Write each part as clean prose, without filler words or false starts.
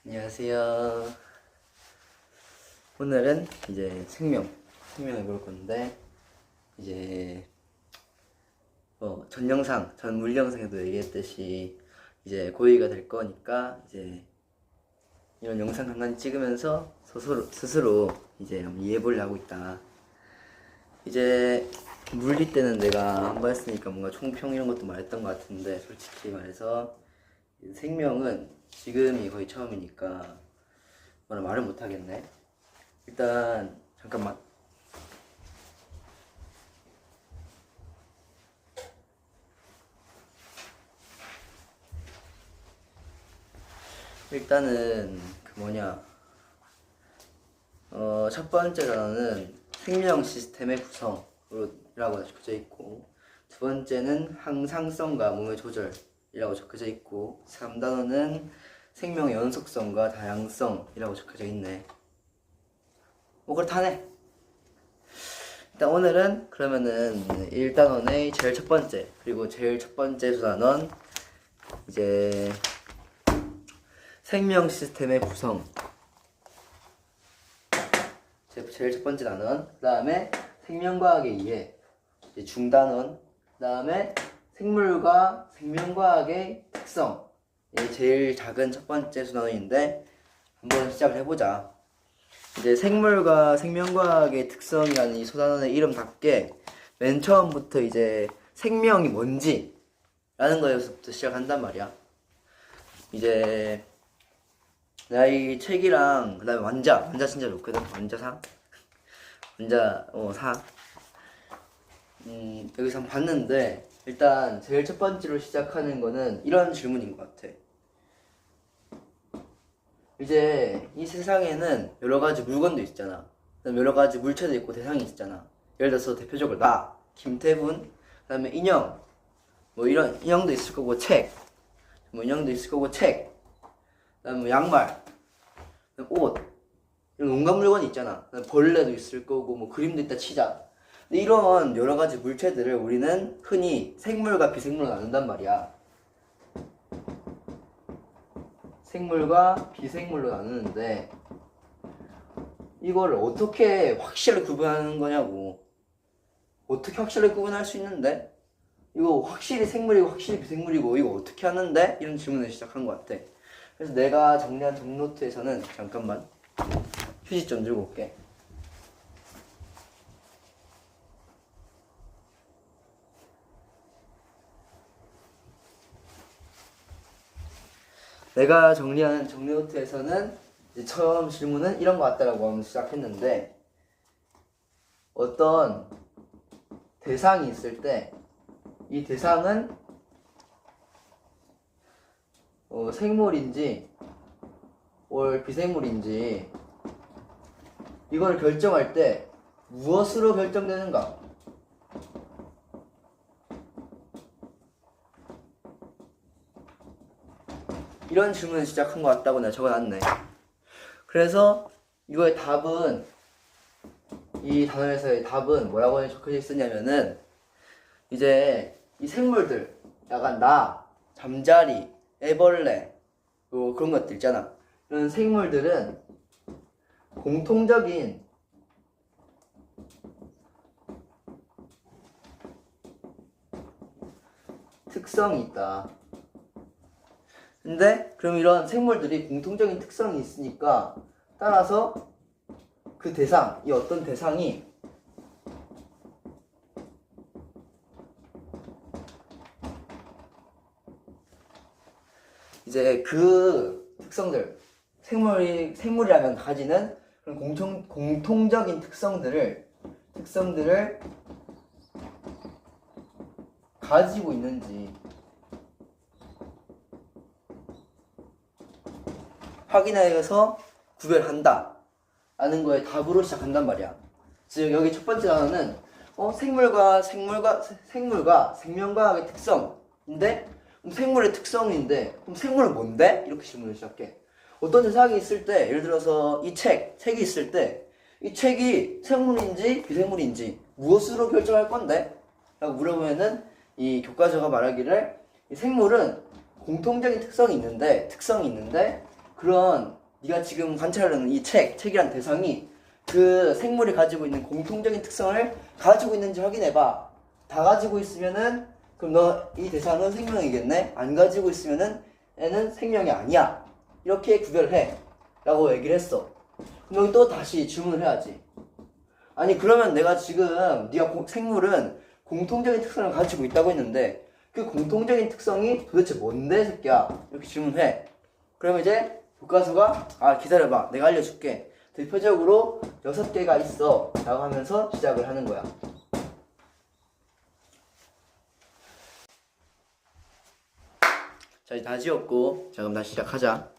안녕하세요. 오늘은 이제 생명을 볼 건데, 이제 전 물 영상에도 얘기했듯이 이제 고2가 될 거니까 이제 이런 영상 간간히 찍으면서 스스로 이제 이해해보려 하고 있다. 이제 물리 때는 내가 한 번 했으니까 뭔가 총평 이런 것도 말했던 것 같은데, 솔직히 말해서 생명은 지금이 거의 처음이니까 말을 못 하겠네. 일단 잠깐만. 일단은 첫 번째 단어는 생명 시스템의 구성이라고 적혀져 있고, 두 번째는 항상성과 몸의 조절이라고 적혀져 있고, 3단어는 생명의 연속성과 다양성이라고 적혀져 있네. 그렇다네. 일단 오늘은 그러면은 1단원의 제일 첫 번째, 그리고 제일 첫 번째 수단원 이제 생명 시스템의 구성, 제일 첫 번째 단원, 그 다음에 생명과학의 이해, 이제 중단원, 그 다음에 생물과 생명과학의 특성, 이게 제일 작은 첫 번째 수단원인데 한번 시작을 해보자. 이제 생물과 생명과학의 특성이라는 이 소단원의 이름답게 맨 처음부터 이제 생명이 뭔지 라는 거에서부터 시작한단 말이야. 이제 내가 이 책이랑 그다음에 완자 진짜 좋거든. 완자 사 여기서 한번 봤는데, 일단 제일 첫 번째로 시작하는 거는 이런 질문인 것 같아. 이제 이 세상에는 여러 가지 물건도 있잖아. 여러 가지 물체도 있고 대상이 있잖아. 예를 들어서 대표적으로 나, 김태훈, 그 다음에 인형, 이런 인형도 있을 거고, 인형도 있을 거고, 그 다음에 양말, 옷, 이런 온갖 물건이 있잖아. 벌레도 있을 거고, 그림도 있다 치자. 근데 이런 여러 가지 물체들을 우리는 흔히 생물과 비생물로 나눈단 말이야. 생물과 비생물로 나누는데, 이거를 어떻게 확실하게 구분하는 거냐고. 어떻게 확실하게 구분할 수 있는데? 이거 확실히 생물이고 확실히 비생물이고 이거 어떻게 하는데? 이런 질문을 시작한 것 같아. 그래서 내가 정리한 정노트에서는, 잠깐만 휴지 좀 들고 올게. 내가 정리한 정리노트에서는 이제 처음 질문은 이런 것 같다라고 하면서 시작했는데, 어떤 대상이 있을 때 이 대상은 생물인지 비생물인지 이걸 결정할 때 무엇으로 결정되는가? 이런 질문을 시작한 것 같다고 내가 적어놨네. 그래서 이거의 답은, 이 단어에서의 답은 뭐라고 적혀져 있었냐면은, 이제 이 생물들, 약간 나, 잠자리, 애벌레, 그런 것들 있잖아. 이런 생물들은 공통적인 특성이 있다. 근데 그럼 이런 생물들이 공통적인 특성이 있으니까, 따라서 그 대상, 이 어떤 대상이 이제 그 특성들, 생물이라면 가지는 그런 공통적인 특성들을 가지고 있는지 확인하여서 구별한다 라는 거에 답으로 시작한단 말이야. 즉 여기 첫 번째 단어는 생물과 생명과학의 특성인데, 생물의 특성인데 그럼 생물은 뭔데? 이렇게 질문을 시작해. 어떤 대상이 있을 때, 예를 들어서 이 책이 있을 때 이 책이 생물인지 비생물인지 무엇으로 결정할 건데? 라고 물어보면은 이 교과서가 말하기를, 이 생물은 공통적인 특성이 있는데 그런 네가 지금 관찰하는 이 책이란 대상이 그 생물이 가지고 있는 공통적인 특성을 가지고 있는지 확인해봐. 다 가지고 있으면은 그럼 너 이 대상은 생명이겠네? 안 가지고 있으면은 얘는 생명이 아니야. 이렇게 구별해 라고 얘기를 했어. 그럼 여기 또 다시 질문을 해야지. 아니 그러면 내가 지금 네가 생물은 공통적인 특성을 가지고 있다고 했는데 그 공통적인 특성이 도대체 뭔데 새끼야? 이렇게 질문해. 그러면 이제 교과서가 기다려봐 내가 알려줄게. 대표적으로 6개가 있어 라고 하면서 시작을 하는 거야. 자 이제 다 지웠고 자 그럼 다시 시작하자.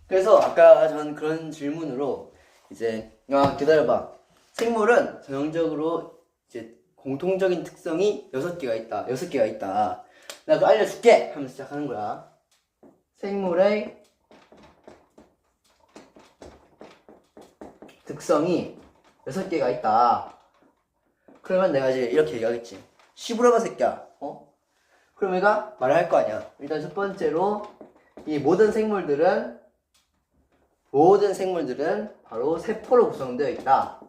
그래서 아까 전 그런 질문으로 이제 기다려봐 생물은 전형적으로 이제 공통적인 특성이 6개가 있다 6개가 있다 내가 그거 알려줄게 하면서 시작하는 거야. 생물의 특성이 6개가 있다. 그러면 내가 이제 이렇게 얘기하겠지. 시부러봐 새끼야. 그럼 얘가 말을 할 거 아니야. 일단 첫 번째로 이 모든 생물들은 바로 세포로 구성되어 있다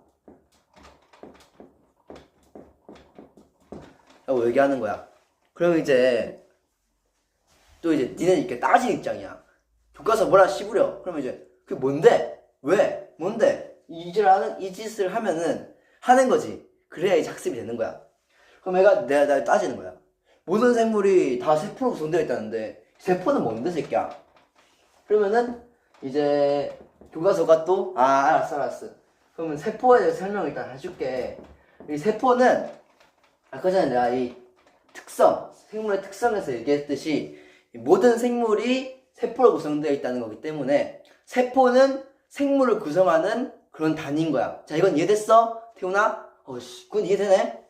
라고 얘기하는 거야. 그럼 이제 또 이제 니네 이렇게 따지는 입장이야. 교과서 뭐라 씹으려. 그러면 이제 그게 뭔데? 왜? 뭔데? 이 짓을 하면은 하는 거지. 그래야 이 학습이 되는 거야. 그럼 내가 따지는 거야. 모든 생물이 다 세포로 구성되어 있다는데 세포는 뭔데 새끼야? 그러면은 이제 교과서가 또 알았어. 그러면 세포에 대해서 설명을 일단 해줄게. 이 세포는 아까 전에 내가 이 생물의 특성에서 얘기했듯이 모든 생물이 세포로 구성되어 있다는 거기 때문에 세포는 생물을 구성하는 그런 단위인 거야. 자 이건 이해됐어? 태훈아? 그건 이해되네?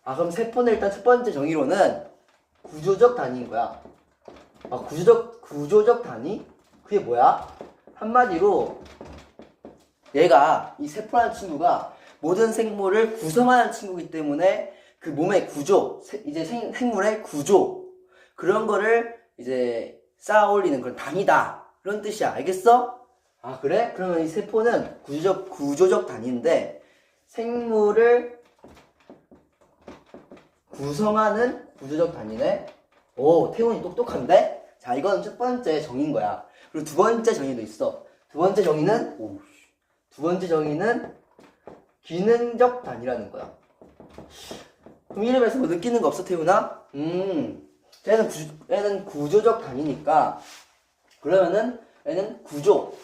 그럼 세포는 일단 첫 번째 정의로는 구조적 단위인 거야. 구조적 단위? 그게 뭐야? 한마디로 얘가 이 세포라는 친구가 모든 생물을 구성하는 친구이기 때문에 그 몸의 구조, 이제 생물의 구조 그런 거를 이제 쌓아 올리는 그런 단위다 그런 뜻이야. 알겠어? 그래? 그러면 이 세포는 구조적 단위인데 생물을 구성하는 구조적 단위네. 오, 태훈이 똑똑한데? 자, 이건 첫 번째 정의인 거야. 그리고 두 번째 정의도 있어. 두 번째 정의는 기능적 단위라는 거야. 그럼 이름에서 뭐 느끼는 거 없어, 태훈아? 얘는 구조적 단위니까 그러면은 얘는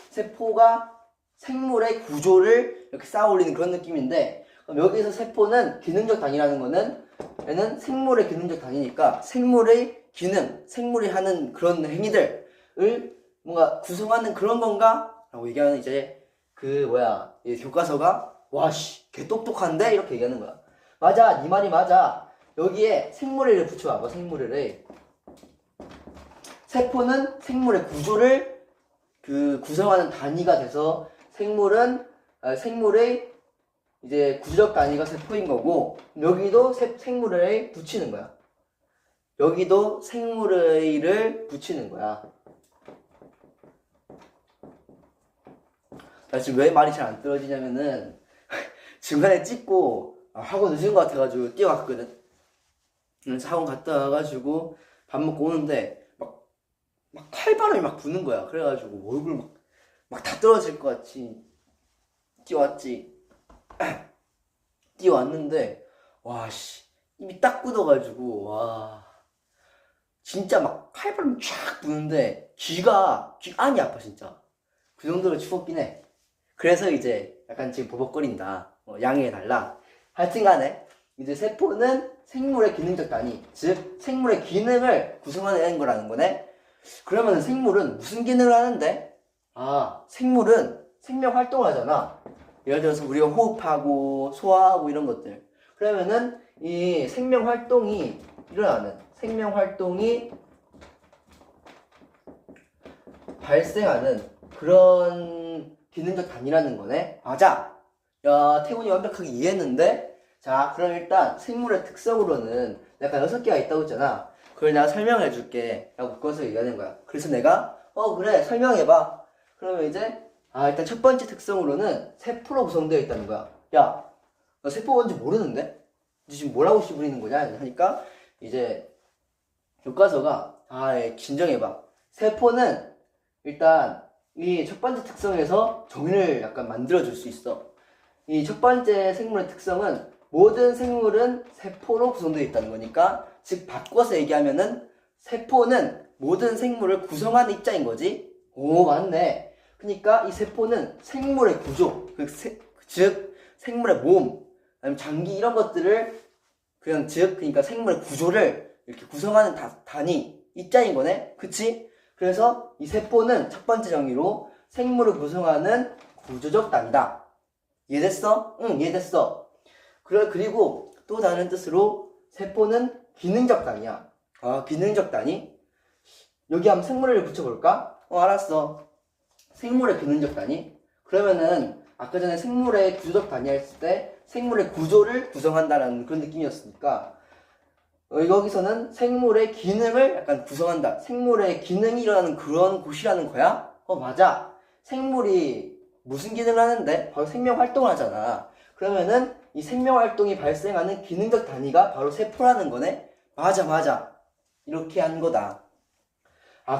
세포가 생물의 구조를 이렇게 쌓아 올리는 그런 느낌인데 그럼 여기서 세포는 기능적 단위라는 거는 얘는 생물의 기능적 단위니까 생물의 기능, 생물이 하는 그런 행위들을 뭔가 구성하는 그런 건가? 라고 얘기하는 이제 이 교과서가 개 똑똑한데? 이렇게 얘기하는 거야. 맞아, 네 말이 맞아. 여기에 생물의를 붙여봐봐, 생물의를. 세포는 생물의 구조를 구성하는 단위가 돼서 생물의 이제 구조적 단위가 세포인 거고 여기도 생물의 붙이는 거야. 여기도 생물의를 붙이는 거야. 나 지금 왜 말이 잘 안 떨어지냐면은 중간에 찍고 학원 늦은 것 같아가지고 뛰어갔거든. 그래서 학원 갔다 와가지고 밥 먹고 오는데 막 칼바람이 막 부는 거야. 그래가지고 얼굴 막 다 떨어질 것 같이 뛰어왔지. 뛰어왔는데 입이 딱 굳어가지고 진짜 막 칼바람이 쫙 부는데 귀 안이 아파 진짜. 그 정도로 추웠긴 해. 그래서 이제 약간 지금 버벅거린다. 양해해달라. 하여튼간에 이제 세포는 생물의 기능적 단위, 즉 생물의 기능을 구성하는 거라는 거네. 그러면 생물은 무슨 기능을 하는데? 생물은 생명 활동을 하잖아. 예를 들어서 우리가 호흡하고 소화하고 이런 것들. 그러면은 이 생명 활동이 발생하는 그런 기능적 단위라는 거네. 맞아. 야, 태훈이 완벽하게 이해했는데? 자, 그럼 일단 생물의 특성으로는 약간 6개가 있다고 했잖아. 그걸 내가 설명해 줄게 라고 그것을 얘기하는 거야. 그래서 내가 그래 설명해봐. 그러면 이제 일단 첫 번째 특성으로는 세포로 구성되어 있다는 거야. 야, 너 세포 뭔지 모르는데? 너 지금 뭐라고 씨부리는 거냐? 하니까 이제 교과서가 진정해봐. 세포는 일단 이 첫 번째 특성에서 정의를 약간 만들어줄 수 있어. 이 첫 번째 생물의 특성은 모든 생물은 세포로 구성되어 있다는 거니까, 즉 바꿔서 얘기하면은 세포는 모든 생물을 구성하는 입자인 거지. 오, 맞네. 그러니까 이 세포는 생물의 구조, 즉 생물의 몸, 아니면 장기 이런 것들을 그러니까 생물의 구조를 이렇게 구성하는 단위, 입자인 거네. 그치? 그래서 이 세포는 첫 번째 정의로 생물을 구성하는 구조적 단위다. 이해됐어? 응, 이해됐어. 그리고 또 다른 뜻으로 세포는 기능적 단위야. 기능적 단위? 여기 한번 생물을 붙여볼까? 알았어. 생물의 기능적 단위? 그러면은 아까 전에 생물의 구조적 단위 했을 때 생물의 구조를 구성한다라는 그런 느낌이었으니까, 여기서는 생물의 기능을 약간 구성한다. 생물의 기능이 일어나는 그런 곳이라는 거야? 맞아. 생물이 무슨 기능을 하는데? 바로 생명 활동을 하잖아. 그러면은 이 생명 활동이 발생하는 기능적 단위가 바로 세포라는 거네? 맞아. 이렇게 한 거다.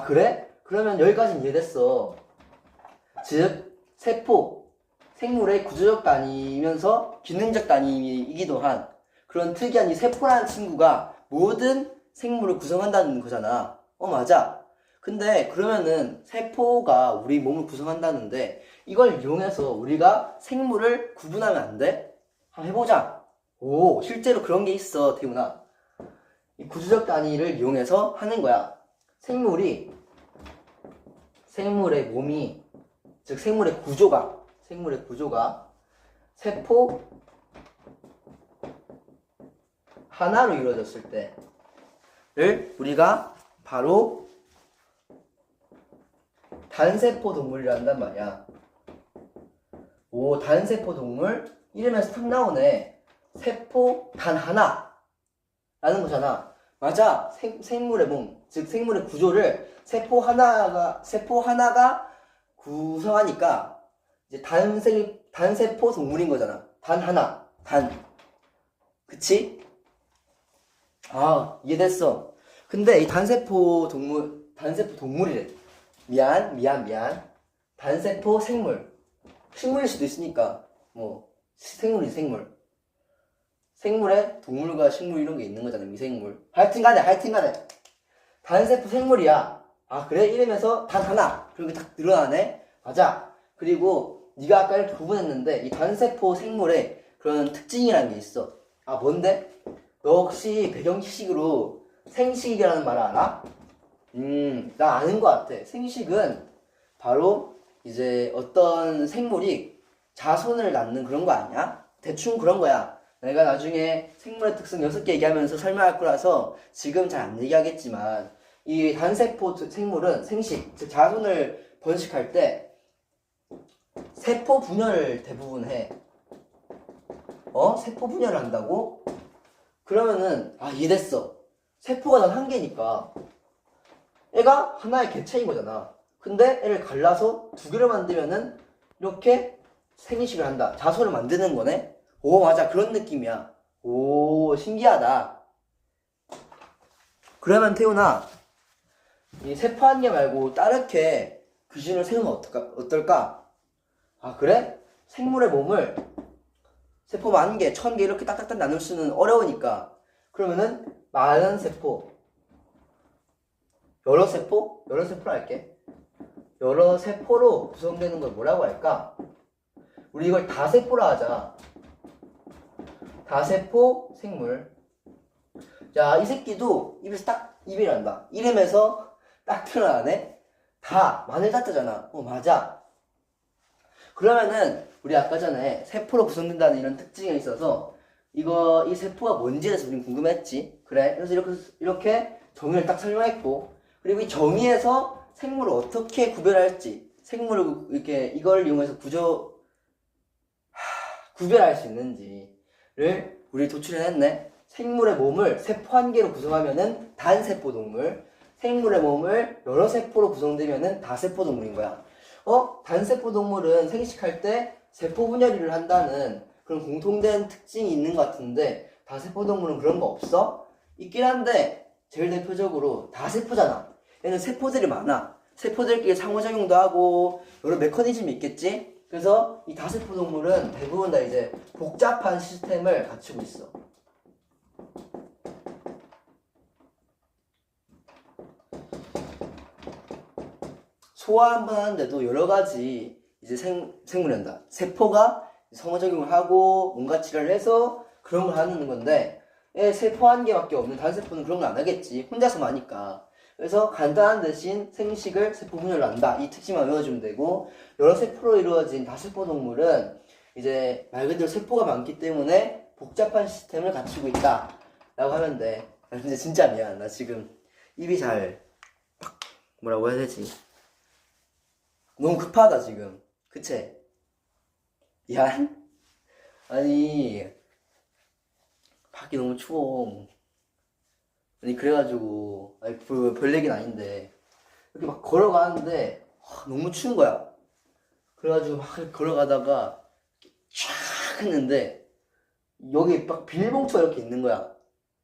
그래? 그러면 여기까지는 이해됐어. 즉, 세포, 생물의 구조적 단위이면서 기능적 단위이기도 한 그런 특이한 이 세포라는 친구가 모든 생물을 구성한다는 거잖아. 맞아. 근데 그러면은 세포가 우리 몸을 구성한다는데 이걸 이용해서 우리가 생물을 구분하면 안 돼? 한번 해보자. 오, 실제로 그런 게 있어, 태훈아. 이 구조적 단위를 이용해서 하는 거야. 생물의 몸이, 즉 생물의 구조가 세포 하나로 이루어졌을 때를 우리가 바로 단세포 동물이라 한단 말이야. 오, 단세포 동물? 이름에서 탁 나오네. 세포 단 하나 라는 거잖아. 맞아. 생물의 몸, 즉 생물의 구조를 세포 하나가 구성하니까 이제 단세포 동물인 거잖아. 단 하나. 그치? 이해됐어. 근데 이 단세포 동물이래. 미안. 단세포 식물일 수도 있으니까, 생물이지, 생물. 생물에 동물과 식물 이런 게 있는 거잖아, 미생물. 하여튼 간에. 단세포 생물이야. 그래? 이러면서 단 하나. 그렇게 딱 늘어나네? 맞아. 그리고 네가 아까 이렇게 구분했는데 이 단세포 생물의 그런 특징이라는 게 있어. 뭔데? 너 혹시 배경지식으로 생식이라는 말을 알아? 나 아는 것 같아. 생식은 바로 이제 어떤 생물이 자손을 낳는 그런 거 아니야? 대충 그런 거야. 내가 나중에 생물의 특성 6개 얘기하면서 설명할 거라서 지금 잘 안 얘기하겠지만, 이 단세포 생물은 생식, 즉 자손을 번식할 때 세포 분열을 대부분 해. 세포 분열을 한다고? 그러면은 이해됐어. 세포가 단 한 개니까 애가 하나의 개체인 거잖아. 근데 애를 갈라서 두 개로 만들면은 이렇게 생식을 한다. 자손을 만드는 거네. 오, 맞아. 그런 느낌이야. 오, 신기하다. 그러면 태훈아, 이 세포 한 개 말고 다르게 기준을 세우면 어떨까? 그래? 생물의 몸을 세포 10,000개, 1,000개 이렇게 딱딱딱 나눌 수는 어려우니까, 그러면은 많은 세포, 여러 세포로 할게. 여러 세포로 구성되는 걸 뭐라고 할까? 우리 이걸 다세포라 하자. 다세포 생물. 자, 이 새끼도 입에서 딱 이별한다. 이름에서 딱 드러나네. 마늘 땄다잖아. 맞아. 그러면은 우리 아까 전에 세포로 구성된다는 이런 특징에 있어서 이 세포가 뭔지에 대해서 우린 궁금했지. 그래. 그래서 이렇게 정의를 딱 설명했고, 그리고 이 정의에서 생물을 어떻게 구별할지, 생물을 이렇게 이걸 이용해서 구별할 수 있는지를 우리 도출해냈네. 생물의 몸을 세포 한 개로 구성하면은 단세포 동물, 생물의 몸을 여러 세포로 구성되면은 다세포 동물인 거야. 단세포 동물은 생식할 때 세포 분열을 한다는 그런 공통된 특징이 있는 것 같은데 다세포 동물은 그런 거 없어? 있긴 한데 제일 대표적으로 다세포잖아. 얘는 세포들이 많아. 세포들끼리 상호작용도 하고 여러 메커니즘이 있겠지? 그래서 이 다세포 동물은 대부분 다 이제 복잡한 시스템을 갖추고 있어. 소화 한 번 하는데도 여러 가지 이제 생물이 한다. 세포가 상호작용을 하고 뭔가 치료를 해서 그런 걸 하는 건데 세포 한 개밖에 없는 단세포는 그런 걸 안 하겠지. 혼자서만 하니까. 그래서 간단한 대신 생식을 세포 분열로 한다. 이 특징만 외워주면 되고 여러 세포로 이루어진 다세포 동물은 이제 말 그대로 세포가 많기 때문에 복잡한 시스템을 갖추고 있다 라고 하면 돼. 근데 진짜 미안. 나 지금 입이 잘 뭐라고 해야 되지? 너무 급하다 지금. 그치? 미안? 아니 밖이 너무 추워. 아니 그래가지고 아니 별 얘기는 아닌데 이렇게 막 걸어가는데 너무 추운 거야. 그래가지고 막 걸어가다가 쫙 했는데 여기 막 비닐봉투가 이렇게 있는 거야.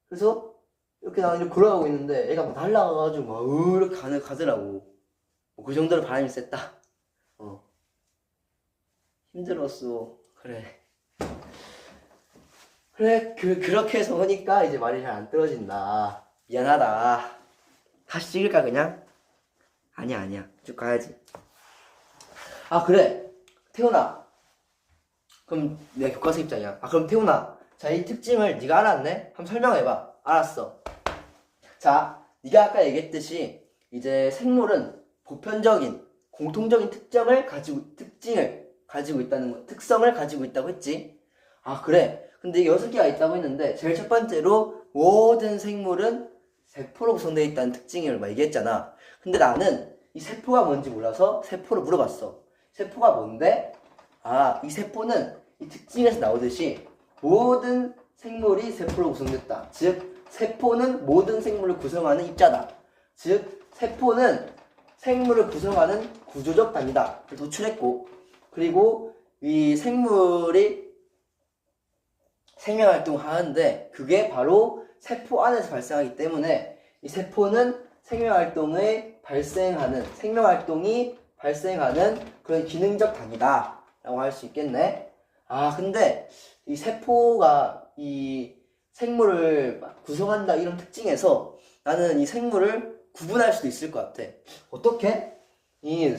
그래서 이렇게 나 이렇게 걸어가고 있는데 얘가 막 날아가가지고 막 이렇게 가더라고. 그 정도로 바람이 셌다. 힘들었어. 그래 그렇게 해서 하니까 이제 말이 잘 안 떨어진다. 미안하다. 다시 찍을까 그냥? 아니야 쭉 가야지. 아 그래 태훈아, 그럼 내가 교과서 입장이야. 그럼 태훈아, 자 이 특징을 네가 알았네? 한번 설명해봐. 알았어. 자 네가 아까 얘기했듯이 이제 생물은 보편적인 공통적인 특성을 가지고 있다는 거, 특성을 가지고 있다고 했지. 그래. 근데 이게 6개가 있다고 했는데 제일 첫 번째로 모든 생물은 세포로 구성되어 있다는 특징을 막 얘기했잖아. 근데 나는 이 세포가 뭔지 몰라서 세포를 물어봤어. 세포가 뭔데? 이 세포는 이 특징에서 나오듯이 모든 생물이 세포로 구성됐다. 즉 세포는 모든 생물을 구성하는 입자다. 즉 세포는 생물을 구성하는 구조적 단위다. 도출했고, 그리고 이 생물이 생명활동을 하는데 그게 바로 세포 안에서 발생하기 때문에 이 세포는 생명활동이 발생하는 그런 기능적 단위다 라고 할 수 있겠네. 근데 이 세포가 이 생물을 구성한다 이런 특징에서 나는 이 생물을 구분할 수도 있을 것 같아. 어떻게? 이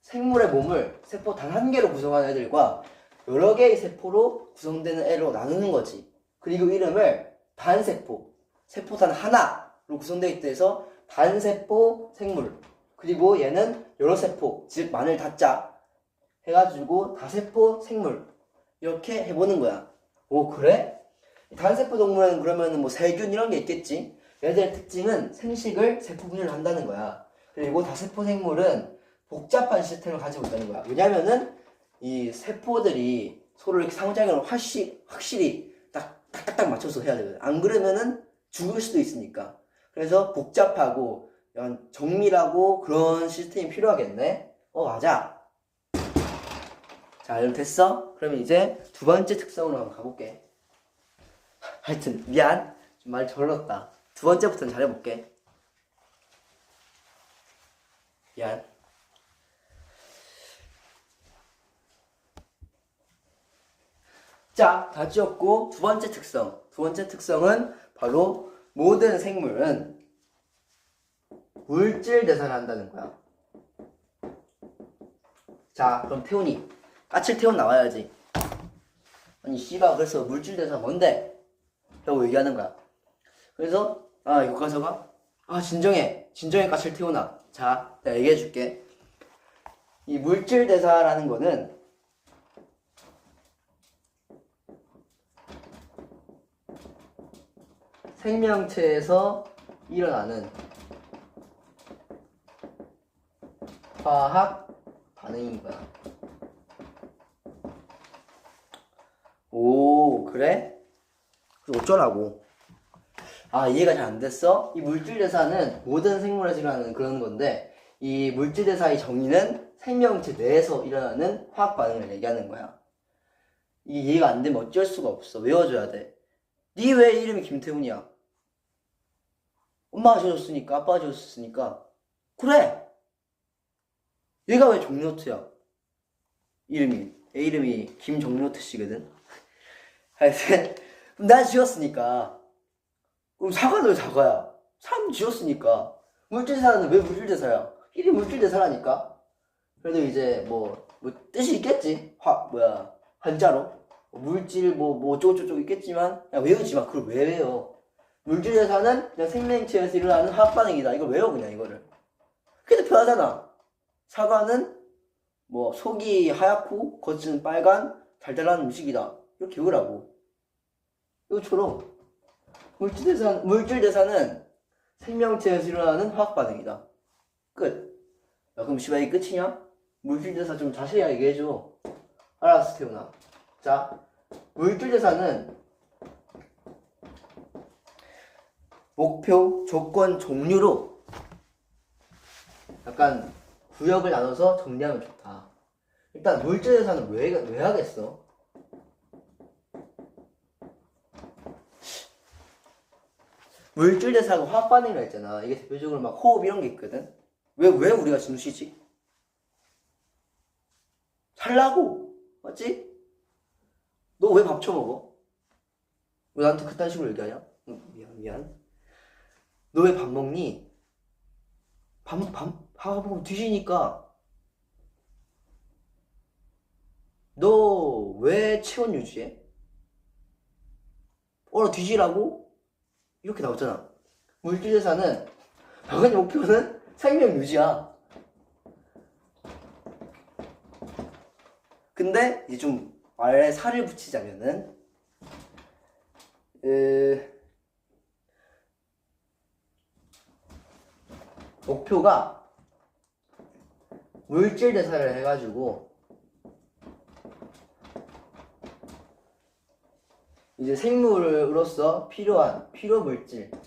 생물의 몸을 세포 단 한 개로 구성하는 애들과 여러 개의 세포로 구성되는 애로 나누는 거지. 그리고 이름을 단세포, 세포 단 하나로 구성되어 있다 해서 단세포 생물. 그리고 얘는 여러 세포, 즉 마늘 다자 해가지고 다세포 생물. 이렇게 해보는 거야. 오 그래? 단세포 동물은 그러면 뭐 세균 이런 게 있겠지. 얘들의 특징은 생식을 세포 분열을 한다는 거야. 그리고 다세포 생물은 복잡한 시스템을 가지고 있다는 거야. 왜냐면은 이 세포들이 서로 이렇게 상호작용을 확실히 딱딱딱 맞춰서 해야 되거든. 안 그러면은 죽을 수도 있으니까. 그래서 복잡하고 정밀하고 그런 시스템이 필요하겠네. 맞아. 자, 그럼 됐어? 그러면 이제 두 번째 특성으로 한번 가볼게. 하여튼 미안, 좀 말 절렀다. 두 번째부터는 잘해볼게. 미안. 자, 다 지웠고 두 번째 특성은 바로 모든 생물은 물질 대사를 한다는 거야. 자, 그럼 태훈이 까칠 태훈 나와야지. 아니 씨발, 그래서 물질 대사 뭔데? 라고 얘기하는 거야. 그래서 교과서가 진정해 까칠 태훈아. 자, 내가 얘기해 줄게. 이 물질 대사라는 거는 생명체에서 일어나는 화학 반응인 거야. 오 그래? 그럼 어쩌라고? 이해가 잘 안 됐어? 이 물질 대사는 모든 생물에서 일어나는 그런 건데 이 물질대사의 정의는 생명체 내에서 일어나는 화학 반응을 얘기하는 거야. 이게 이해가 안 되면 어쩔 수가 없어. 외워줘야 돼. 니 왜 이름이 김태훈이야? 엄마가 지어줬으니까, 아빠가 지어줬으니까. 그래! 얘가 왜 정노트야? 이름이. 내 이름이 김정노트 씨거든. 하여튼 난 지었으니까. 그럼 사과는 왜 사과야? 사람 지었으니까. 물질대사는 왜 물질대사야? 이름이 물질대사라니까. 그래도 이제 뭐 뜻이 있겠지. 한자로 물질 뭐 어쩌고저쩌고 있겠지만 야 외우지 마. 그걸 왜 외워? 물질대사는 그냥 생명체에서 일어나는 화학 반응이다. 이걸 외워 그냥 이거를. 그게 더 편하잖아. 사과는 뭐 속이 하얗고 겉은 빨간 달달한 음식이다. 이렇게 외우라고. 이것처럼 물질대사는 생명체에서 일어나는 화학 반응이다. 끝. 야, 그럼 씨발 이게 끝이냐? 물질대사 좀 자세히 얘기해줘. 알았어 태훈아. 자, 물질대사는 목표, 조건, 종류로 약간 구역을 나눠서 정리하면 좋다. 일단 물질대사는 왜 하겠어? 물질대사하고 화학반응이라 했잖아. 이게 대표적으로 막 호흡 이런 게 있거든. 왜 우리가 숨 쉬지? 살라고. 맞지? 너 왜 밥 처먹어? 왜 나한테 그딴 식으로 얘기하냐? 미안. 너 왜 밥 먹니? 밥 먹으면 뒤지니까. 너 왜 체온 유지해? 뒤지라고? 이렇게 나오잖아. 물질대사는 당연히 목표는 생명 유지야. 근데 이제 좀 말에 살을 붙이자면은 목표가 물질대사를 해가지고 이제 생물로서 필요한 필요물질과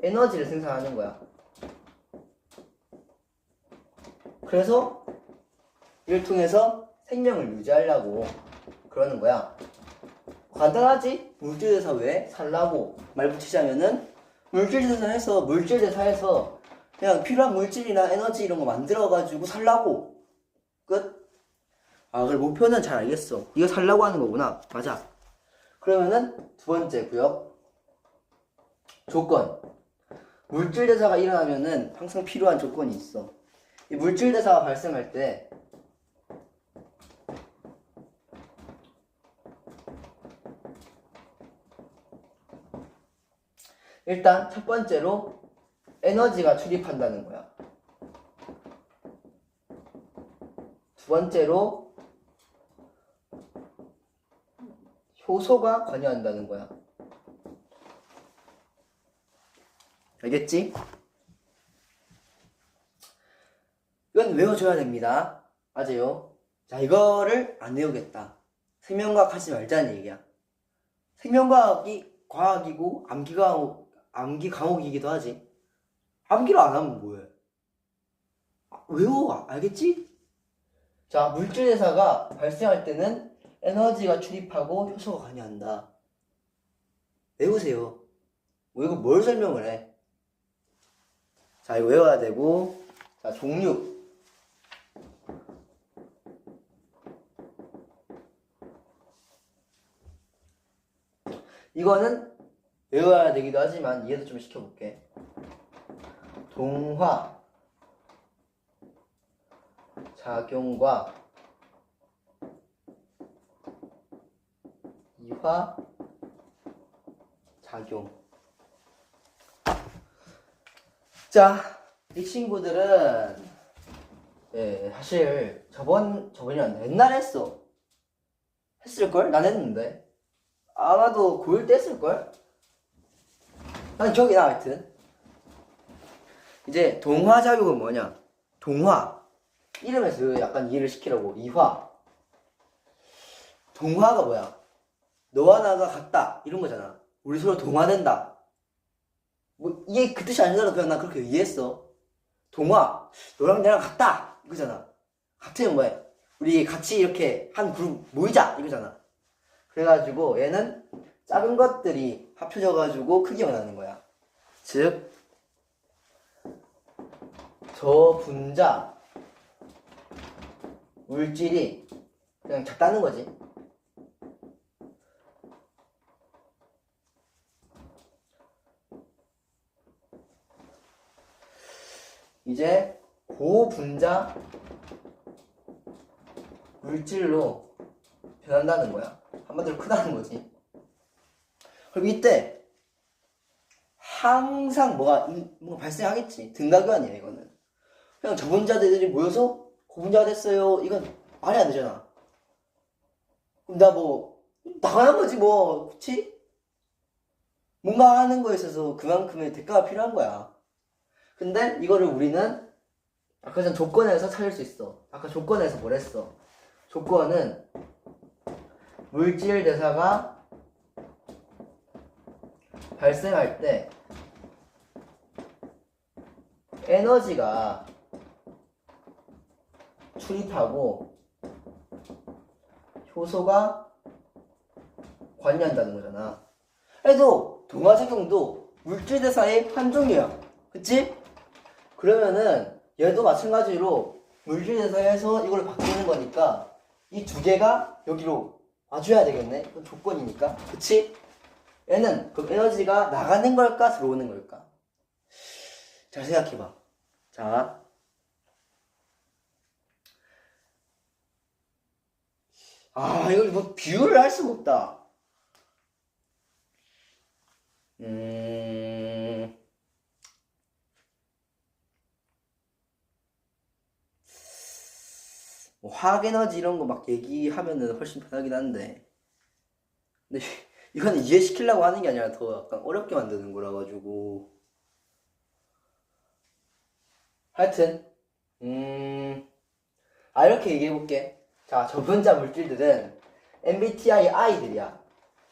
에너지를 생산하는 거야. 그래서 이를 통해서 생명을 유지하려고 그러는 거야. 간단하지? 물질대사 왜? 살라고 말 붙이자면은 물질대사에서 그냥 필요한 물질이나 에너지 이런 거 만들어가지고 살라고. 끝. 그래 목표는 잘 알겠어. 이거 살라고 하는 거구나. 맞아. 그러면은 두 번째 구역. 조건. 물질대사가 일어나면은 항상 필요한 조건이 있어. 이 물질대사가 발생할 때 일단 첫 번째로 에너지가 출입한다는 거야. 두 번째로 효소가 관여한다는 거야. 알겠지? 이건 외워줘야 됩니다. 맞아요. 자, 이거를 안 외우겠다. 생명과학 하지 말자는 얘기야. 생명과학이 과학이고 암기 과목이기도 하지. 암기를 안 하면 뭐해? 외워. 알겠지? 자, 물질대사가 발생할 때는 에너지가 출입하고 효소가 관여한다. 외우세요. 이거 뭘 설명을 해? 자, 이거 외워야 되고. 자, 종류. 이거는 외워야 되기도 하지만 이해도 좀 시켜볼게. 동화 작용과 이화 작용. 자, 이 친구들은 사실 저번이 아니라 옛날에 했을걸? 난 했는데 아마도 고1 때 했을걸? 난 기억이 나. 하여튼 이제 동화작용은 뭐냐? 동화 이름에서 약간 이해를 시키려고. 이화 동화가 뭐야? 너와 나가 같다 이런 거잖아. 우리 서로 동화된다. 뭐 이게 그 뜻이 아니더라도 그냥 난 그렇게 이해했어. 동화, 너랑 나랑 같다 이거잖아. 같은 뭐야? 우리 같이 이렇게 한 그룹 모이자 이거잖아. 그래가지고 얘는 작은 것들이 합쳐져가지고 크기가 나는 거야. 즉 저분자 물질이 그냥 작다는 거지. 이제 고분자 물질로 변한다는 거야. 한마디로 크다는 거지. 그럼 이때 항상 뭐가 발생하겠지. 등가교환이야 이거는. 그냥 저분자들이 모여서 고분자가 됐어요. 이건 말이 안 되잖아. 그럼 나 뭐 나가는 거지 뭐. 그치? 뭔가 하는 거에 있어서 그만큼의 대가가 필요한 거야. 근데 이거를 우리는 아까 전 조건에서 찾을 수 있어. 아까 조건에서 뭘 했어? 조건은 물질 대사가 발생할 때 에너지가 출입하고 효소가 관여한다는 거잖아. 그래도 동화작용도 물질 대사의 한 종류야. 그치? 그러면은 얘도 마찬가지로 물질 대사에서 이걸로 바뀌는 거니까 이 두 개가 여기로 와줘야 되겠네. 그건 조건이니까. 그치? 얘는 그럼 에너지가 나가는 걸까 들어오는 걸까? 잘 생각해봐. 자, 이걸 뭐 비유를 할 수가 없다. 뭐 화학에너지 이런 거 막 얘기하면은 훨씬 편하긴 한데, 근데 이거는 이해시키려고 하는 게 아니라 더 약간 어렵게 만드는 거라 가지고. 하여튼 이렇게 얘기해볼게. 자, 저분자 물질들은 MBTI I들이야.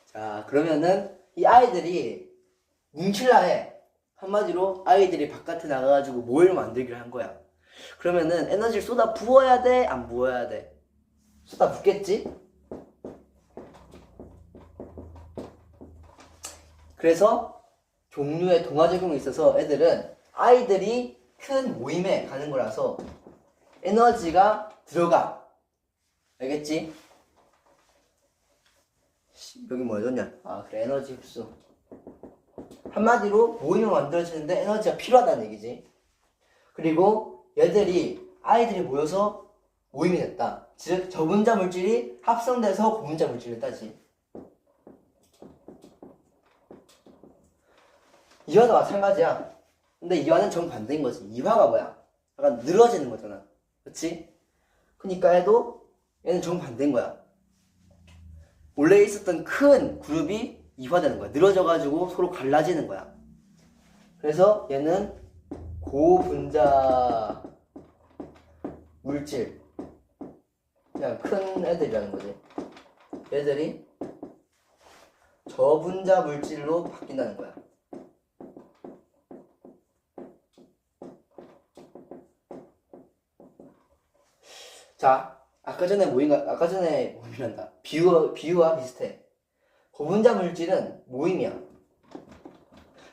자, 그러면은 이 아이들이 뭉칠라 해. 한마디로 아이들이 바깥에 나가가지고 모임을 만들기로 한 거야. 그러면은 에너지를 쏟아 부어야 돼? 안 부어야 돼? 쏟아 붓겠지? 그래서 종류의 동화작용이 있어서 애들은 아이들이 큰 모임에 가는 거라서 에너지가 들어가. 알겠지? 여기 뭐 해줬냐? 그래, 에너지 흡수. 한마디로 모임을 만들어지는데 에너지가 필요하다는 얘기지. 그리고 아이들이 모여서 모임이 됐다. 즉 저분자 물질이 합성돼서 고분자 물질을 따지. 이화도 마찬가지야. 근데 이화는 정반대인 거지. 이화가 뭐야? 약간 늘어지는 거잖아. 그치? 그니까 얘는 정반대인 거야. 원래 있었던 큰 그룹이 이화되는 거야. 늘어져가지고 서로 갈라지는 거야. 그래서 얘는 고분자 물질, 그냥 큰 애들이라는 거지. 얘들이 저분자 물질로 바뀐다는 거야. 자, 아까 전에 모임이란다. 비유와 비슷해. 고분자 물질은 모임이야.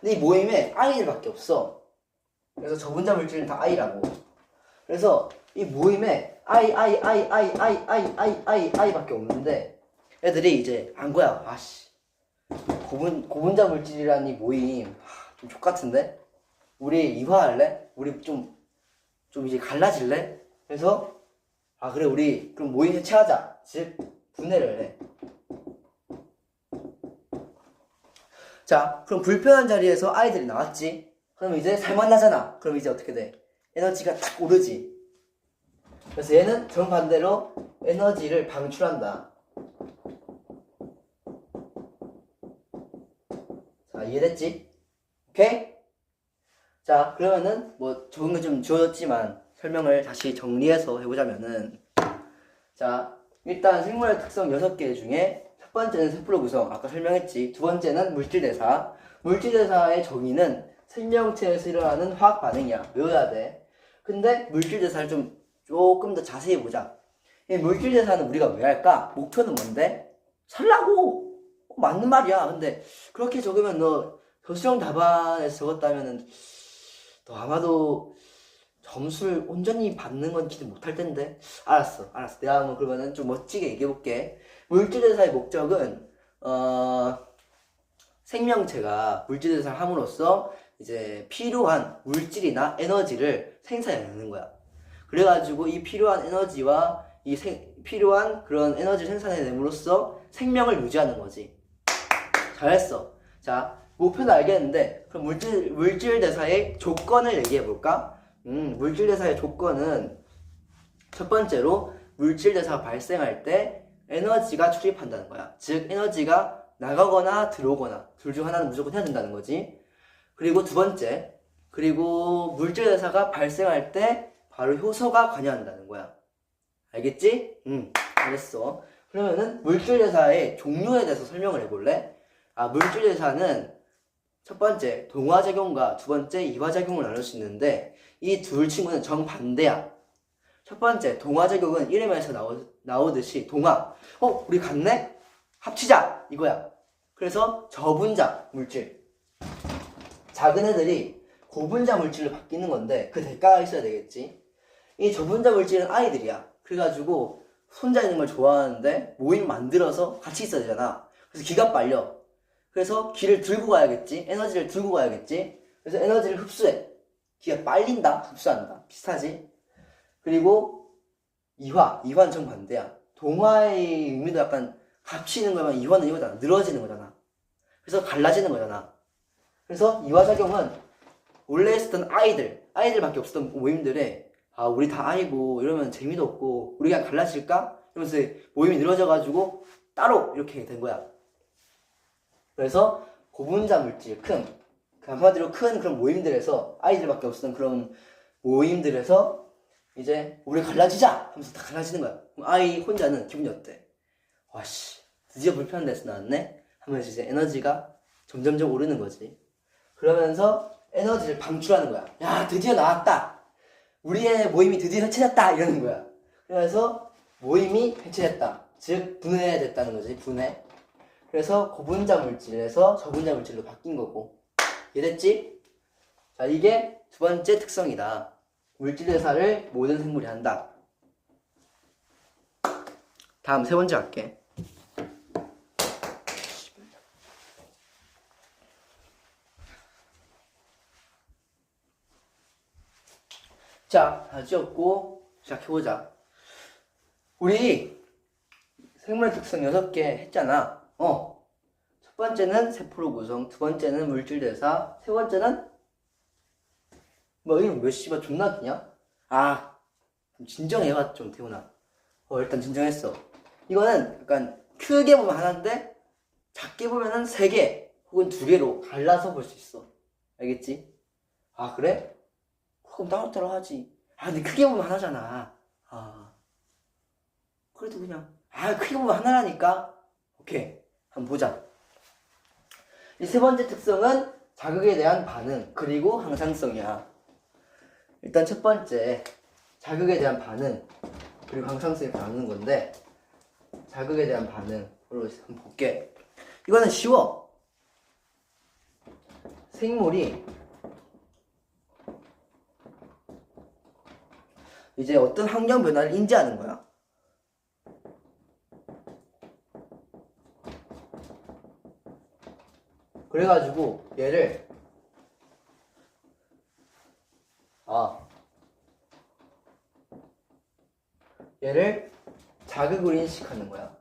근데 이 모임에 I들밖에 없어. 그래서 저분자 물질은 다 I라고. 그래서 이 모임에 I밖에 없는데 애들이 이제 안 거야. 고분자 물질이라는 이 모임 좀 족같은데? 우리 이화할래? 우리 좀 이제 갈라질래? 그래서 그래, 우리 그럼 모임 해체하자. 즉 분해를 해. 자, 그럼 불편한 자리에서 아이들이 나왔지. 그럼 이제 살만나잖아. 그럼 이제 어떻게 돼? 에너지가 탁 오르지. 그래서 얘는 정반대로 에너지를 방출한다. 자, 이해됐지? 오케이? 자, 그러면은 뭐 좋은 거 좀 주어졌지만 설명을 다시 정리해서 해보자면은, 자, 일단 생물의 특성 6개 중에 첫 번째는 세포로 구성, 아까 설명했지. 두 번째는 물질대사. 물질대사의 정의는 생명체에서 일어나는 화학 반응이야. 외워야 돼. 근데 물질 대사를 조금 더 자세히 보자. 이 물질 대사는 우리가 왜 할까? 목표는 뭔데? 살라고! 맞는 말이야. 근데 그렇게 적으면 너 교수형 답안에서 적었다면은 너 아마도 점수를 온전히 받는 건 기대 못할 텐데. 알았어. 내가 한번 그러면은 좀 멋지게 얘기해볼게. 물질대사의 목적은 생명체가 물질대사를 함으로써 이제 필요한 물질이나 에너지를 생산해내는 거야. 그래가지고 이 필요한 에너지와 필요한 그런 에너지를 생산해냄으로써 생명을 유지하는 거지. 잘했어. 자, 목표는 알겠는데 그럼 물질대사의 조건을 얘기해볼까? 물질대사의 조건은 첫 번째로 물질대사가 발생할 때 에너지가 출입한다는 거야. 즉 에너지가 나가거나 들어오거나 둘 중 하나는 무조건 해야 된다는 거지. 그리고 두 번째, 그리고 물질대사가 발생할 때 바로 효소가 관여한다는 거야. 알겠지? 알겠어. 그러면은 물질대사의 종류에 대해서 설명을 해볼래? 물질대사는 첫 번째 동화작용과 두 번째 이화작용을 나눌 수 있는데 이 둘 친구는 정반대야. 첫 번째 동화작용은 이름에서 나오듯이 동화. 우리 같네? 합치자! 이거야. 그래서 저분자 물질. 작은 애들이 고분자 물질로 바뀌는 건데 그 대가가 있어야 되겠지. 이 저분자 물질은 아이들이야. 그래가지고 혼자 있는 걸 좋아하는데 모임 만들어서 같이 있어야 되잖아. 그래서 기가 빨려. 그래서 기를 들고 가야겠지. 에너지를 들고 가야겠지. 그래서 에너지를 흡수해. 기가 빨린다. 흡수한다. 비슷하지? 그리고 이화는 정반대야. 동화의 의미도 약간 갇히는 거면 이화는 이거잖아. 늘어지는 거잖아. 그래서 갈라지는 거잖아. 그래서 이화작용은 원래 있었던 아이들밖에 없었던 모임들에 우리 다 아이고 이러면 재미도 없고 우리가 갈라질까? 이러면서 모임이 늘어져가지고 따로 이렇게 된 거야. 그래서 고분자 물질, 한마디로 큰 그런 모임들에서 아이들밖에 없었던 그런 모임들에서 이제 우리 갈라지자 하면서 다 갈라지는 거야. 그럼 아이 혼자는 기분이 어때? 와씨 드디어 불편한 데서 나왔네? 하면서 이제 에너지가 점점점 오르는 거지. 그러면서 에너지를 방출하는 거야. 야 드디어 나왔다. 우리의 모임이 드디어 해체됐다 이러는 거야. 그래서 모임이 해체됐다. 즉 분해됐다는 거지. 분해. 그래서 고분자 물질에서 저분자 물질로 바뀐 거고. 이해됐지? 자, 이게 두 번째 특성이다. 물질대사를 모든 생물이 한다. 다음 세 번째 할게. 자, 다 지웠고 시작해보자. 우리 생물의 특성 6개 했잖아. 첫 번째는 세포로 구성, 두 번째는 물질대사, 세 번째는 이름 몇 씨발 존나 기냐? 좀 진정해봐 좀 태훈아. 일단 진정했어. 이거는 약간 크게 보면 하나인데 작게 보면은 3개 혹은 2개로 갈라서 볼 수 있어. 알겠지? 그래? 그럼 따로따로 하지. 근데 크게 보면 하나잖아. 그래도 그냥 크게 보면 하나라니까. 오케이, 한번 보자. 이 세 번째 특성은 자극에 대한 반응 그리고 항상성이야. 일단 첫 번째 자극에 대한 반응 그리고 항상성이 나누는 건데, 자극에 대한 반응으로 한번 볼게. 이거는 쉬워. 생물이 이제 어떤 환경 변화를 인지하는 거야. 그래가지고 얘를 자극으로 인식하는 거야.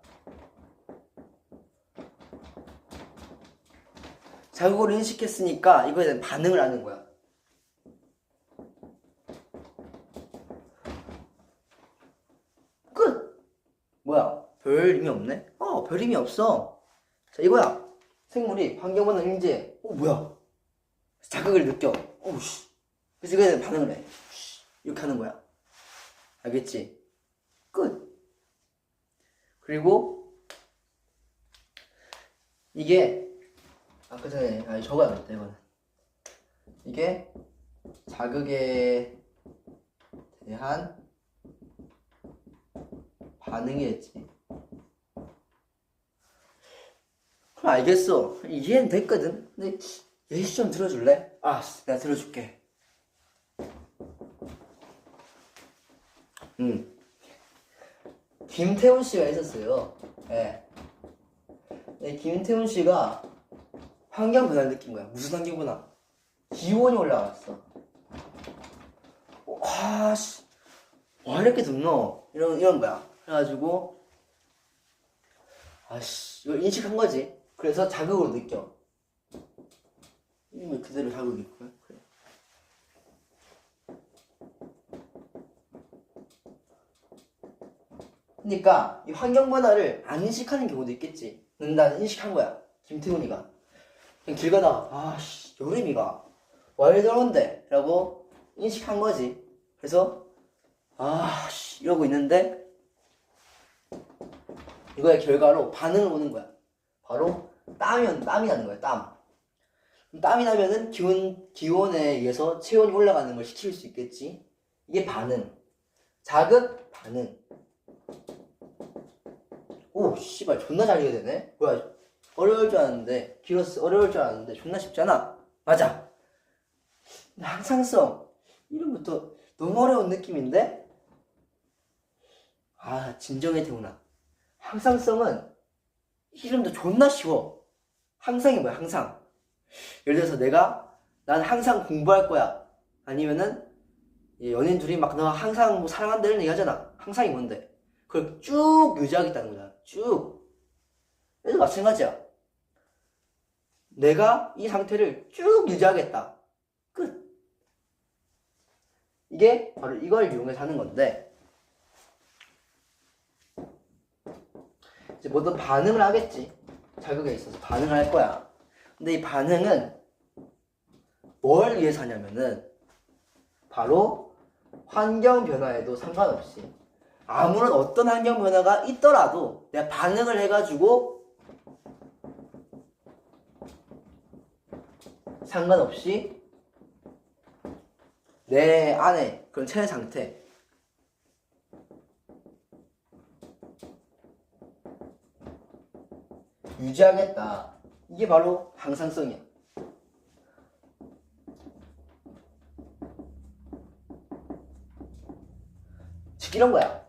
자극으로 인식했으니까 이거에 대한 반응을 하는 거야. 끝! 뭐야? 별 의미 없네? 별 의미 없어. 자, 이거야. 생물이 환경 변화를 인지해. 뭐야? 자극을 느껴. 씨. 그래서 이거에 대한 반응을 해. 이렇게 하는 거야. 알겠지? 끝! 그리고 이게 아까 전에 적어야겠다 이거는. 이게 자극에 대한 반응이겠지. 그럼 알겠어. 이해는 됐거든. 근데 예시 좀 들어줄래? 아, 내가 들어줄게. 김태훈 씨가 있었어요. 예. 네, 김태훈 씨가 환경 변화를 느낀 거야. 무슨 환경 변화? 기온이 올라갔어. 씨. 와, 이렇게 덥노? 이런 거야. 그래가지고, 이걸 인식한 거지. 그래서 자극으로 느껴. 이거 그대로 자극으로 느껴. 그래. 그러니까 이 환경 변화를 안 인식하는 경우도 있겠지. 근데 나는 인식한 거야. 김태훈이가. 그냥 길 가다가 여름이가 와 이리 더운데 라고 인식한 거지. 그래서 이러고 있는데 이거의 결과로 반응을 오는 거야. 바로 땀이 나는 거야. 땀이 나면은 기온에 의해서 체온이 올라가는 걸 시킬 수 있겠지. 이게 반응. 자극, 반응. 오, 씨발, 존나 잘 이해되네? 뭐야, 어려울 줄 알았는데, 어려울 줄 알았는데, 존나 쉽잖아? 맞아. 근데 항상성. 이름부터 너무 어려운 느낌인데? 진정해, 태훈아. 항상성은 이름도 존나 쉬워. 항상이 뭐야, 항상. 예를 들어서 난 항상 공부할 거야. 아니면은, 연인 둘이 막 너 항상 뭐 사랑한다는 얘기 하잖아. 항상이 뭔데? 그걸 쭉 유지하겠다는 거야. 쭉. 그래서 마찬가지야. 내가 이 상태를 쭉 유지하겠다. 끝. 이게 바로 이걸 이용해서 하는 건데, 이제 뭐든 반응을 하겠지. 자극에 있어서 반응을 할 거야. 근데 이 반응은 뭘 위해서 하냐면은 바로 환경 변화에도 상관없이 아무런 어떤 환경 변화가 있더라도 내가 반응을 해가지고 상관없이 내 안에 그런 체내 상태 유지하겠다. 이게 바로 항상성이야. 즉 이런 거야.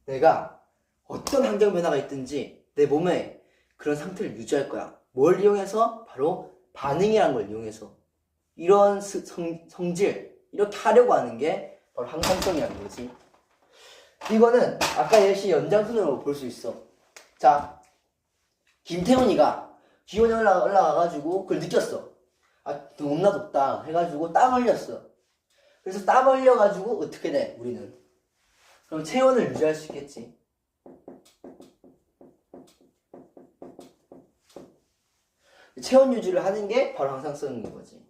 내가 어떤 환경 변화가 있든지 내 몸에 그런 상태를 유지할 거야. 뭘 이용해서? 바로 반응이라는 걸 이용해서. 이런 성질, 이렇게 하려고 하는 게 바로 항상성이라는 거지. 이거는 아까 예시 연장선으로 볼 수 있어. 자, 김태훈이가 기온이 올라가가지고 그걸 느꼈어. 너무나 덥다 해가지고 땀 흘렸어. 그래서 땀 흘려가지고 어떻게 돼? 우리는. 그럼 체온을 유지할 수 있겠지. 체온 유지를 하는 게 바로 항상성인 거지.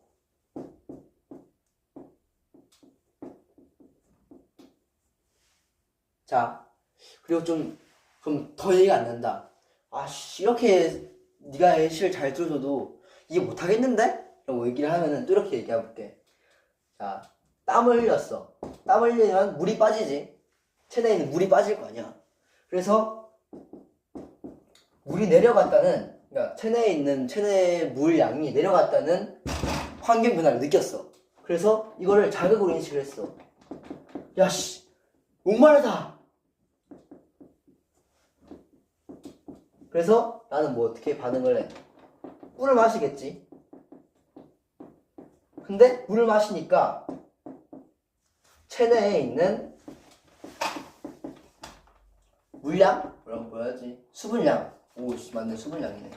자, 그리고 그럼 더 얘기가 안 난다. 이렇게 네가 예시를 잘 들어줘도 이해 못하겠는데? 라고 얘기를 하면은 또 이렇게 얘기해볼게. 자, 땀을 흘렸어. 땀 흘리면 물이 빠지지. 체내에 있는 물이 빠질 거 아니야. 그래서 물이 내려갔다는, 그러니까 체내에 있는 체내 물 양이 내려갔다는 환경 변화를 느꼈어. 그래서 이거를 자극으로 인식을 했어. 목마르다. 그래서 나는 뭐 어떻게 반응을 해? 물을 마시겠지. 근데 물을 마시니까 체내에 있는 물량? 뭐라고 해야지? 수분량. 맞네, 수분량이네.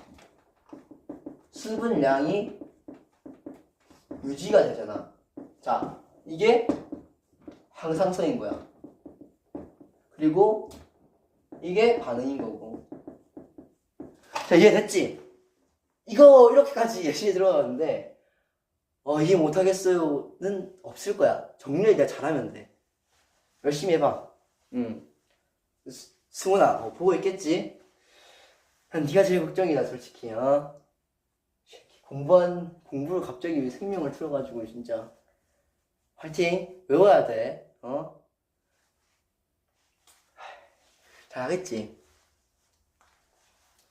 수분량이 유지가 되잖아. 자, 이게 항상성인 거야. 그리고 이게 반응인 거고. 자, 이해됐지? 이거 이렇게까지 예시 들어갔는데 이해 못하겠어요는 없을 거야. 정리를 내가 잘하면 돼. 열심히 해봐. 승훈아, 보고 있겠지? 난 네가 제일 걱정이다, 솔직히. 공부를 갑자기 왜 생명을 틀어가지고 진짜 화이팅 외워야 돼. 잘하겠지.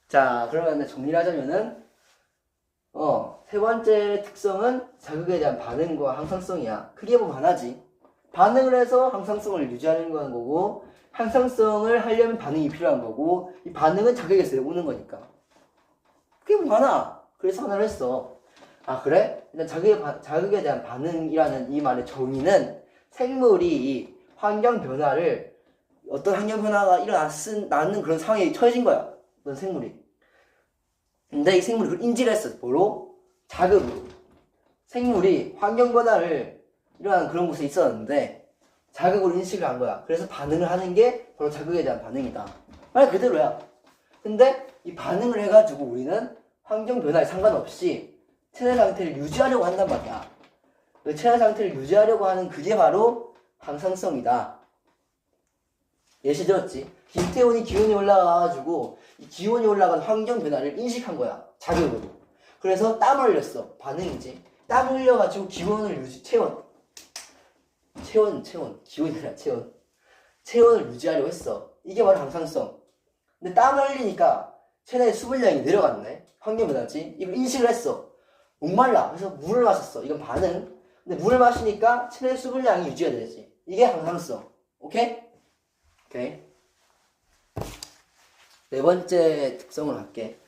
자, 그러면 정리를 하자면은 세 번째 특성은 자극에 대한 반응과 항상성이야. 크게 보면 하나지. 반응을 해서 항상성을 유지하는 건 거고, 항상성을 하려면 반응이 필요한 거고, 이 반응은 자극에서 오는 거니까. 크게 보면 하나. 그래서 하나를 했어. 아, 그래? 일단 자극에 대한 반응이라는 이 말의 정의는 생물이 이 환경 변화를 어떤 환경 변화가 일어나는 그런 상황에 처해진 거야. 어떤 생물이. 근데 이 생물이 그걸 인지를 했어. 뭐로? 자극으로. 생물이 환경 변화를 일어나는 그런 곳에 있었는데 자극으로 인식을 한 거야. 그래서 반응을 하는 게 바로 자극에 대한 반응이다. 말 그대로야. 근데 이 반응을 해가지고 우리는 환경 변화에 상관없이 체내 상태를 유지하려고 한단 말이야. 그 체내 상태를 유지하려고 하는 그게 바로 항상성이다. 예시 들었지? 김태훈이 기온이 올라가가지고 이 기온이 올라간 환경 변화를 인식한 거야. 자극으로. 그래서 땀을 흘렸어. 반응이지. 땀 흘려가지고 기온을 기온이 아니라 체온을 유지하려고 했어. 이게 바로 항상성. 근데 땀을 흘리니까 체내의 수분량이 내려갔네. 환경 변화지. 이걸 인식을 했어. 목말라. 그래서 물을 마셨어. 이건 반응. 근데 물을 마시니까 체내 수분량이 유지가 되지. 이게 항상성. 오케이? 오케이. 네 번째 특성을 할게.